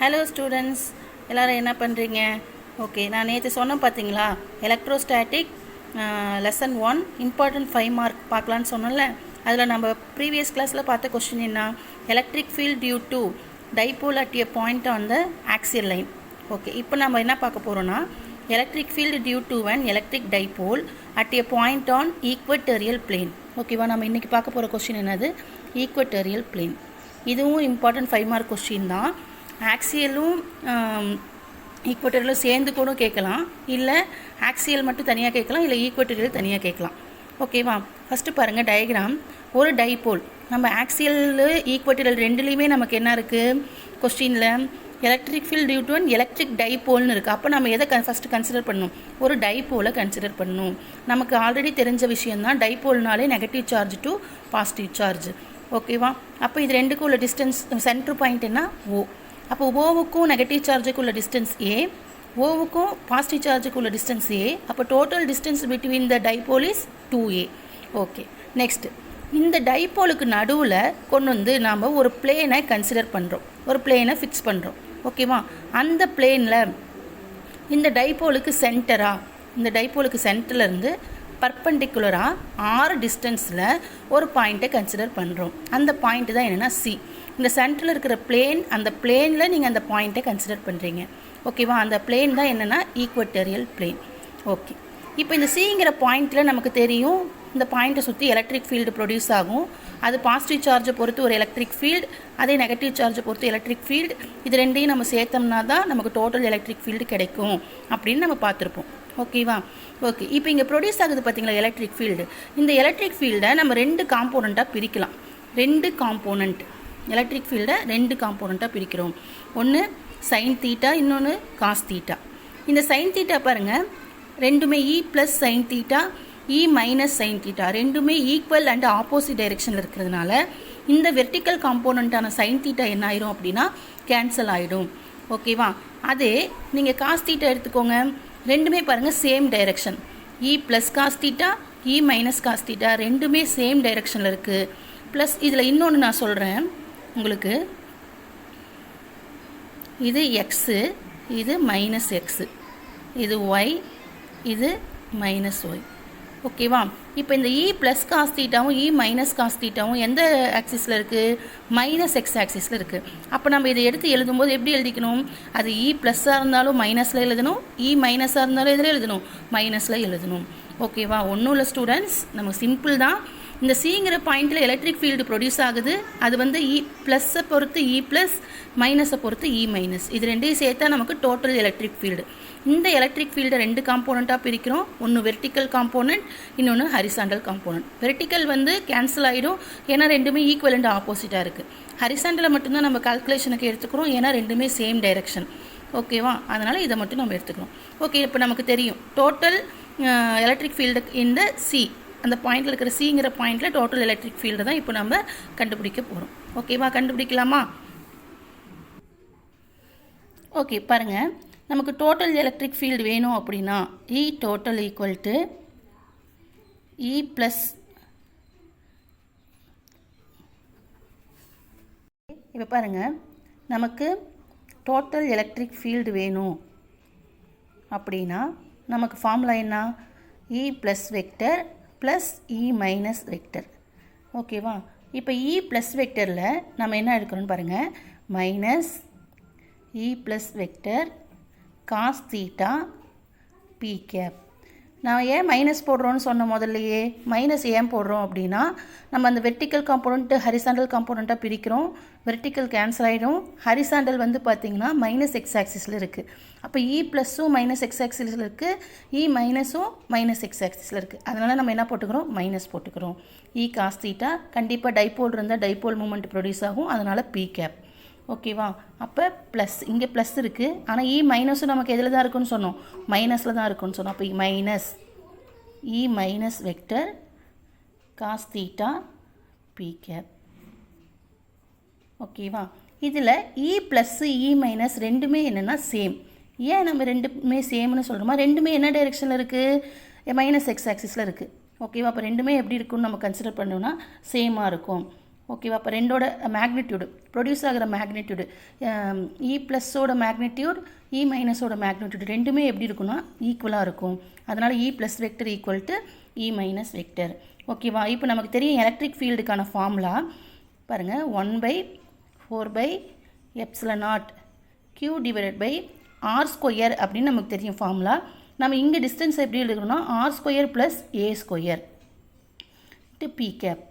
Hello students, எல்லோரும் என்ன பண்ணுறீங்க? ஓகே, நான் நேற்று சொன்னேன் பார்த்தீங்களா, எலக்ட்ரோஸ்டாட்டிக் லெசன் 1 இம்பார்ட்டன்ட் 5 மார்க் பார்க்கலான்னு சொன்னோம்ல. அதில் நம்ம ப்ரீவியஸ் கிளாஸில் பார்த்த கொஸ்டின் என்ன? Electric field due to dipole at a point on the axial line. Okay, இப்போ நம்ம என்ன பார்க்க போகிறோன்னா, electric field due to an electric dipole at a point on equatorial plane. ஓகேவா, நம்ம இன்றைக்கி பார்க்க போகிற கொஸ்டின் என்னது? Equatorial plane. இதுவும் இம்பார்ட்டன்ட் 5 மார்க் கொஸ்டின் தான். ஆக்சியலும் ஈக்வட்டோரியலும் சேர்ந்து கூட கேட்கலாம், இல்லை ஆக்சியல் மட்டும் தனியாக கேட்கலாம், இல்லை ஈக்வட்டோரியல் தனியாக கேட்கலாம். ஓகேவா, ஃபஸ்ட்டு பாருங்கள் டயக்ராம். ஒரு டைபோல், நம்ம ஆக்சியல் ஈக்வட்டோரியல் ரெண்டுலேயுமே நமக்கு என்ன இருக்குது கொஸ்டினில்? Electric field due to electric டைபோல்னு இருக்குது. அப்போ நம்ம எதை ஃபஸ்ட்டு கன்சிடர் பண்ணணும்? ஒரு டைபோலை கன்சிடர் பண்ணணும். நமக்கு ஆல்ரெடி தெரிஞ்ச விஷயந்தான், டைபோல்னாலே negative charge to positive charge. ஓகேவா, அப்போ இது ரெண்டுக்கும் உள்ள டிஸ்டன்ஸ் சென்ட்ரு பாயிண்ட் என்ன? ஓ. அப்போ ஓவுக்கும் நெகட்டிவ் சார்ஜுக்கு உள்ள டிஸ்டன்ஸ் ஏ, ஓவுக்கும் பாசிட்டிவ் சார்ஜுக்கு உள்ள டிஸ்டன்ஸ் ஏ. அப்போ total distance between the dipole is 2a. Okay, next இந்த டைபோலுக்கு நடுவில் கொண்டு வந்து நாம் ஒரு பிளேனை கன்சிடர் பண்ணுறோம், ஒரு பிளேனை ஃபிக்ஸ் பண்ணுறோம். ஓகேவா, அந்த பிளேனில் இந்த டைபோலுக்கு சென்டராக, இந்த டைபோலுக்கு சென்டர்லேருந்து பர்பண்டிகுலராக 6 டிஸ்டன்ஸில் ஒரு பாயிண்ட்டை கன்சிடர் பண்ணுறோம். அந்த பாயிண்ட்டு தான் என்னென்னா சி. இந்த சென்டரில் இருக்கிற பிளேன், அந்த பிளேனில் நீங்கள் அந்த பாயிண்ட்டை கன்சிடர் பண்ணுறீங்க. ஓகேவா, அந்த பிளேன் தான் என்னென்னா ஈக்வட்டோரியல் பிளேன். ஓகே, இப்போ இந்த சிங்கிற பாயிண்ட்டில் நமக்கு தெரியும், இந்த பாயிண்ட்டை சுற்றி எலக்ட்ரிக் ஃபீல்டு ப்ரொடியூஸ் ஆகும். அது பாசிட்டிவ் சார்ஜை பொறுத்து ஒரு எலக்ட்ரிக் ஃபீல்டு, அதே நெகட்டிவ் சார்ஜை பொறுத்து எலக்ட்ரிக் ஃபீல்டு. இது ரெண்டையும் நம்ம சேர்த்தோம்னா தான் நமக்கு டோட்டல் எலக்ட்ரிக் ஃபீல்டு கிடைக்கும் அப்படின்னு நம்ம பார்த்துருப்போம். ஓகேவா, ஓகே. இப்போ இங்கே ப்ரொடியூஸ் ஆகுது பார்த்தீங்களா எலக்ட்ரிக் ஃபீல்டு. இந்த எலக்ட்ரிக் ஃபீல்டை நம்ம 2 காம்போனண்ட்டாக பிரிக்கலாம். 2 காம்போனண்ட் எலக்ட்ரிக் ஃபீல்டை 2 காம்போனண்ட்டாக பிரிக்கிறோம். ஒன்று சைன் தீட்டா, இன்னொன்று காஸ் தீட்டா. இந்த சைன் தீட்டா பாருங்கள், ரெண்டுமே இ plus sine theta, E minus sine theta, ரெண்டுமே ஈக்குவல் அண்ட் ஆப்போசிட் டைரெக்ஷனில் இருக்கிறதுனால இந்த வெர்டிக்கல் காம்போனண்ட்டான சைன் தீட்டா என்ன ஆயிரும் அப்படின்னா கேன்சல் ஆகிடும். ஓகேவா, அதே நீங்கள் காஸ் தீட்டா எடுத்துக்கோங்க, ரெண்டுமே பாருங்கள் சேம் டைரெக்ஷன். இ plus cos theta, E minus cos theta, ரெண்டுமே சேம் டைரெக்ஷனில் இருக்குது. ப்ளஸ் இதில் இன்னொன்று நான் சொல்கிறேன் உங்களுக்கு, இது எக்ஸு, இது மைனஸ் எக்ஸு, இது ஒய், இது மைனஸ் ஒய். ஓகேவா, இப்போ இந்த இ plus cos தீட்டாவும் E minus cos தீட்டாவும் எந்த ஆக்சிஸில் இருக்குது? மைனஸ் எக்ஸ் ஆக்சிஸில் இருக்குது. அப்போ நம்ம இதை எடுத்து எழுதும்போது எப்படி எழுதிக்கணும்? அது இ ப்ளஸ்ஸாக இருந்தாலும் மைனஸில் எழுதணும், இ மைனஸாக இருந்தாலும் எதில் எழுதணும்? மைனஸில் எழுதணும். ஓகேவா, ஒன்றும் இல்லை ஸ்டூடெண்ட்ஸ், நம்ம சிம்பிள் தான். இந்த சிங்கிற பாயிண்டில் எலக்ட்ரிக் ஃபீல்டு ப்ரொடியூஸ் ஆகுது. அது வந்து இ ப்ளஸ்ஸை பொறுத்து இ ப்ளஸ், மைனஸை பொறுத்து இ மைனஸ். இது ரெண்டையும் சேர்த்தா நமக்கு டோட்டல் எலக்ட்ரிக் ஃபீல்டு. இந்த எலக்ட்ரிக் ஃபீல்டை 2 காம்போனண்ட்டாக பிரிக்கிறோம். ஒன்று வெர்டிக்கல் காம்போனண்ட், இன்னொன்று ஹரிசாண்டல் காம்போனண்ட். வெர்டிக்கல் வந்து கேன்சல் ஆகிடும், ஏன்னா ரெண்டுமே ஈக்குவல் அண்ட் ஆப்போசிட்டாக இருக்குது. ஹரிசாண்டலை மட்டும்தான் நம்ம கால்குலேஷனுக்கு எடுத்துக்கிறோம், ஏன்னா ரெண்டுமே சேம் டைரெக்ஷன். ஓகேவா, அதனால் இதை மட்டும் நம்ம எடுத்துக்கிறோம். ஓகே, இப்போ நமக்கு தெரியும் டோட்டல் எலக்ட்ரிக் ஃபீல்டு இந்த சி, அந்த பாயிண்டில் இருக்கிற சிங்கிற பாயிண்டில் டோட்டல் எலக்ட்ரிக் ஃபீல்டு தான் இப்போ நம்ம கண்டுபிடிக்க போகிறோம். ஓகேவா, கண்டுபிடிக்கலாமா? ஓகே, பாருங்கள், நமக்கு டோட்டல் எலக்ட்ரிக் ஃபீல்டு வேணும் அப்படின்னா இ total equal to E plus, இப்போ பாருங்கள், நமக்கு டோட்டல் எலக்ட்ரிக் ஃபீல்டு வேணும் அப்படின்னா நமக்கு ஃபார்முலா என்ன? E plus vector plus E minus vector. ஓகேவா, இப்போ இ ப்ளஸ் வெக்டரில் நம்ம என்ன எடுக்கிறோன்னு பாருங்கள், minus E plus vector cos theta P cap. நான் ஏன் மைனஸ் போடுறோன்னு சொன்ன முதல்லையே, மைனஸ் ஏன் போடுறோம் அப்படின்னா நம்ம அந்த வெர்டிக்கல் காம்போனண்ட்டு ஹரிசாண்டல் காம்போனண்ட்டாக பிரிக்கிறோம். வெர்டிக்கல் கேன்சல் ஆகிடும். ஹரிசாண்டல் வந்து பார்த்திங்கன்னா மைனஸ் எக்ஸ் ஆக்சிஸில் இருக்குது. அப்போ இ ப்ளஸ்ஸும் மைனஸ் எக்ஸ் ஆக்சிஸில் இருக்குது, இ மைனஸும் மைனஸ் எக்ஸ் ஆக்சிஸில் இருக்குது. அதனால் நம்ம என்ன போட்டுக்கிறோம்? மைனஸ் போட்டுக்கிறோம். இ காஸ் தீட்டா, கண்டிப்பாக டைபோல் இருந்தால் டைபோல் மூமெண்ட் ப்ரொடியூஸ் ஆகும், அதனால் பி கேப். ஓகேவா, அப்போ ப்ளஸ், இங்கே ப்ளஸ் இருக்குது, ஆனால் இ மைனஸும் நமக்கு எதில் தான் இருக்குன்னு சொன்னோம்? மைனஸில் தான் இருக்குன்னு சொன்னோம். அப்போ minus E minus vector cos theta P cap. ஓகேவா, இதில் இ ப்ளஸ்ஸு இ மைனஸ் ரெண்டுமே என்னென்னா சேம். ஏன் நம்ம ரெண்டுமே சேம்னு சொல்கிறோமா? ரெண்டுமே என்ன டைரெக்ஷனில் இருக்குது? மைனஸ் எக்ஸ் ஆக்சிஸில் இருக்குது. ஓகேவா, அப்போ ரெண்டுமே எப்படி இருக்குன்னு நம்ம கன்சிடர் பண்ணோம்னா சேமாக இருக்கும். ஓகேவா? அப்போ ரெண்டோட மேக்னிடியூடு ப்ரொடியூஸ் ஆகிற மேக்னிடியூடு இ ப்ளஸ்ஸோட மேக்னிடியூட் இ மைனஸோட மேக்னிடியூட் ரெண்டுமே எப்படி இருக்குன்னா ஈக்குவலாக இருக்கும். அதனால் E plus vector equal to E minus vector. ஓகேவா? இப்போ நமக்கு தெரியும் எலக்ட்ரிக் ஃபீல்டுக்கான ஃபார்முலா பாருங்கள், 1/4/ε0 q divided by r square அப்படின்னு நமக்கு தெரியும் ஃபார்முலா. நம்ம இங்கே டிஸ்டன்ஸ் எப்படி எழுதுகிறோம்னா r square plus a square to p cap.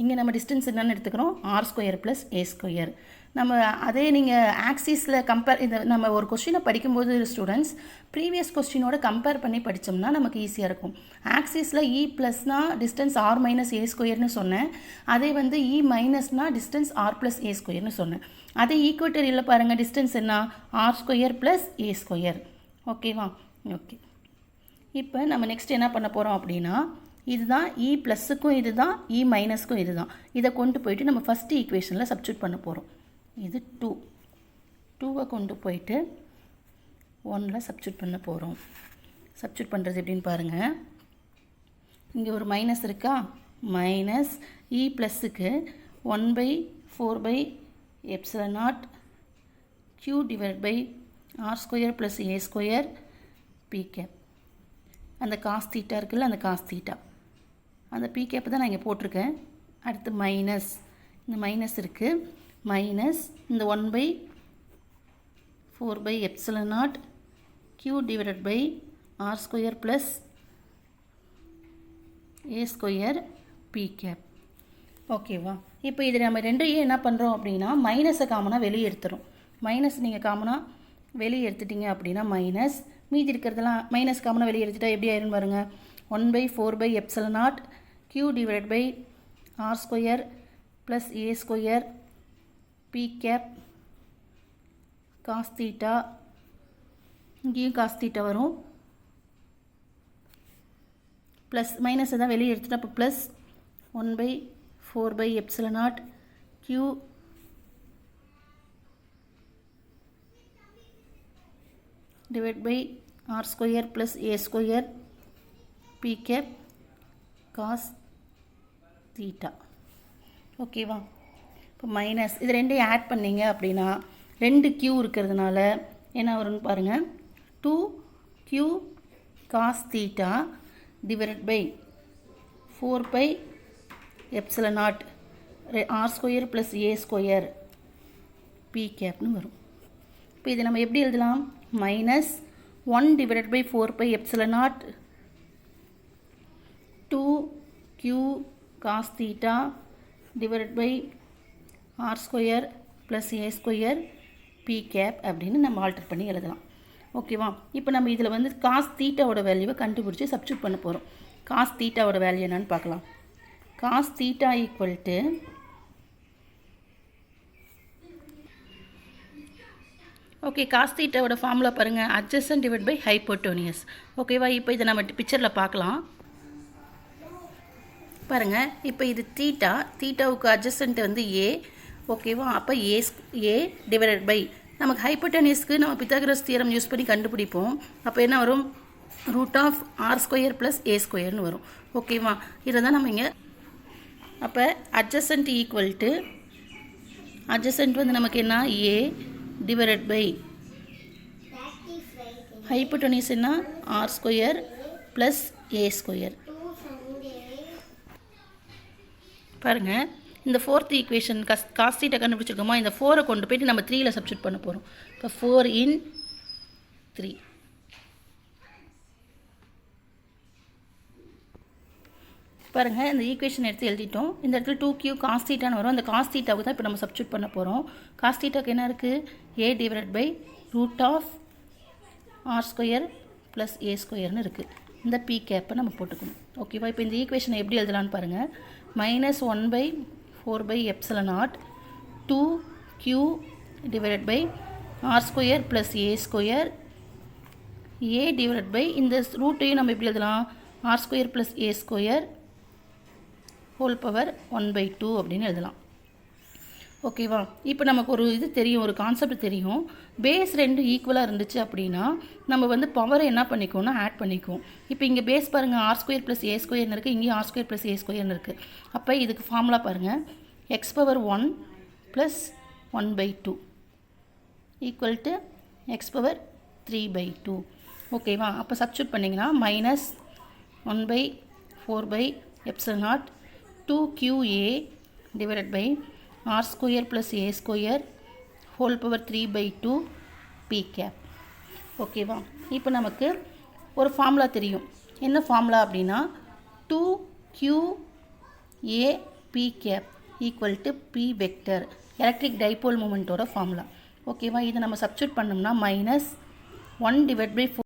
இங்கே நம்ம டிஸ்டன்ஸ் என்னென்னு எடுத்துக்கிறோம், r square plus a square. நம்ம அதே நீங்கள் ஆக்சிஸில் கம்பேர் இந்த நம்ம ஒரு கொஸ்டினை படிக்கும்போது ஸ்டூடெண்ட்ஸ் ப்ரீவியஸ் கொஸ்டினோட கம்பேர் பண்ணி படித்தோம்னா நமக்கு ஈஸியாக இருக்கும். ஆக்சிஸில் இ ப்ளஸ்னால் டிஸ்டன்ஸ் ஆர் மைனஸ் ஏ ஸ்கொயர்னு சொன்னேன். அதே வந்து இ மைனஸ்னால் டிஸ்டன்ஸ் ஆர் ப்ளஸ் ஏ ஸ்கொயர்னு சொன்னேன். அதே ஈக்குவேட்டரியில் பாருங்கள் டிஸ்டன்ஸ் என்ன, R square plus A square. ஓகேவா? ஓகே, இப்போ நம்ம நெக்ஸ்ட் என்ன பண்ண போகிறோம் அப்படின்னா, இதுதான் இ ப்ளஸுக்கும் இதுதான் இ மைனஸ்க்கும் இதுதான். இதை கொண்டு போயிட்டு நம்ம ஃபஸ்ட்டு ஈக்குவேஷனில் சப்ஸ்டியூட் பண்ண போகிறோம். இது 2வை கொண்டு போயிட்டு 1ல் சப்ஸ்டியூட் பண்ண போகிறோம். சப்ஸ்டியூட் பண்ணுறது எப்படின்னு பாருங்கள். இங்கே ஒரு மைனஸ் இருக்கா, மைனஸ் இ ப்ளஸுக்கு 1/4/ε0 q divide by R square plus A square P cap. அந்த காஸ் தீட்டா இருக்குல்ல, அந்த காஸ் தீட்டா அந்த பி கேப் தான் நான் இங்கே போட்டிருக்கேன். அடுத்து மைனஸ், இந்த மைனஸ் இருக்குது, மைனஸ் இந்த 1/4/ε0 q divided by R square plus A square P cap. ஓகேவா? இப்போ இது நம்ம ரெண்டையும் என்ன பண்ணுறோம் அப்படின்னா மைனஸை காமனாக வெளியே எடுத்துகிறோம். மைனஸ் நீங்கள் காமனாக வெளியே எடுத்துட்டீங்க அப்படின்னா மைனஸ், மீதி இருக்கிறதெல்லாம் மைனஸ் காமனாக வெளியே எடுத்துட்டா எப்படி ஆயிரும் பாருங்கள், 1/4/ε0 q divided by R square plus A square P cap cos theta. இங்கேயும் காஸ் தீட்டா வரும், ப்ளஸ் மைனஸை தான் வெளியே எடுத்துட்டா அப்போ plus 1/4/ε0 q divided by r square plus a square p cap cos theta. ஓகேவா? இப்போ மைனஸ் இது ரெண்டையும் ஆட் பண்ணிங்க அப்படின்னா 2q இருக்கிறதுனால என்ன வரும்னு பாருங்கள், 2q cos theta divided by 4/ε0 r square plus a square p capனு வரும். இப்போ இதை நம்ம எப்படி எழுதலாம், minus 1 divided by 4/ε0 2q cos theta divided by R square plus A square P cap அப்படின்னு நம்ம ஆல்டர் பண்ணி எழுதலாம். ஓகேவா? இப்போ நம்ம இதில் வந்து காஸ் தீட்டாவோட வேல்யூவை கண்டுபிடிச்சி சப்ஸ்டியூட் பண்ண போகிறோம். காஸ் தீட்டாவோட வேல்யூ என்னன்னு பார்க்கலாம். Cos theta equal to okay, cos தீட்டாவோட ஃபார்முலா பாருங்கள், அட்ஜசன்ட் டிவைட் பை ஹைப்போட்டோனியஸ். ஓகேவா? இப்போ இதை நம்ம பிக்சரில் பார்க்கலாம் பாருங்கள். இப்போ இது தீட்டா, தீட்டாவுக்கு அட்ஜசன்ட் வந்து ஏ. ஓகேவா? அப்போ ஏ டிவைடட் பை நமக்கு ஹைப்போட்டோனியஸ்க்கு நம்ம பித்தாகரஸ் தியரம் யூஸ் பண்ணி கண்டுபிடிப்போம். அப்போ என்ன வரும், root of R square plus A ஸ்கொயர்னு வரும். ஓகேவா? இதை தான் நம்ம இங்கே அப்போ அட்ஜசன்ட் ஈக்குவல் டு அட்ஜசன்ட் வந்து நமக்கு என்ன ஏ divided by hypotenuse என்ன r square plus a square. பாருங்க, இந்த fourth equation cos theta கண்டுபிடிச்சிருக்கோமா, இந்த 4 கொண்டு போயிட்டு நம்ம 3ல சப்ஸ்டிட் பண்ண போகிறோம். இப்போ 4 in 3 பாருங்க, இந்த ஈக்குவேஷன் எடுத்து எழுதிட்டோம். இந்த இடத்துல 2q cos thetaன்னு வரும். அந்த cos thetaவுக்கு தான் இப்போ நம்ம சப்ஸ்டிட் பண்ண போகிறோம். cos thetaக்கு என்ன இருக்குது, a divided by root of R square plus A ஸ்கொயர்னு இருக்குது. இந்த பி கேப்பை நம்ம போட்டுக்கணும். ஓகேவா? இப்போ இந்த ஈக்குவேஷனை எப்படி எழுதலான்னு பாருங்கள். Minus 1/4/ε0 2q divided by R square plus A square A divided by இந்த ரூட்டையும் நம்ம எப்படி எழுதலாம், R square plus A square whole power 1/2 அப்படின்னு எழுதலாம். ஓகேவா? இப்போ நமக்கு ஒரு இது தெரியும், ஒரு கான்செப்ட் தெரியும். பேஸ் ரெண்டு ஈக்குவலாக இருந்துச்சு அப்படின்னா நம்ம வந்து பவரை என்ன பண்ணிக்கோன்னா ஆட் பண்ணிக்குவோம். இப்போ இங்கே பேஸ் பாருங்கள், ஆர் ஸ்கொயர் ப்ளஸ் ஏ ஸ்கொயர்னு இருக்குது, இங்கேயும் ஆர் ஸ்கொயர் ப்ளஸ் ஏ ஸ்கொயர்னு இருக்குது. அப்போ இதுக்கு ஃபார்முலா பாருங்கள், x power 1 plus 1/2 equal to x power 3/2. ஓகேவா? அப்போ சப்ஸ்டியூட் பண்ணிங்கன்னா minus 1/4/ε0 2qa divided by r square plus a square whole power 3/2 p cap. ஓகேவா? இப்போ நமக்கு ஒரு ஃபார்முலா தெரியும். என்ன ஃபார்முலா அப்படின்னா 2qa p cap equal to p vector, electric dipole மூமெண்ட்டோட ஃபார்முலா. ஓகேவா? இதை நம்ம சப்ஸ்டியூட் பண்ணோம்னா மைனஸ் 1/4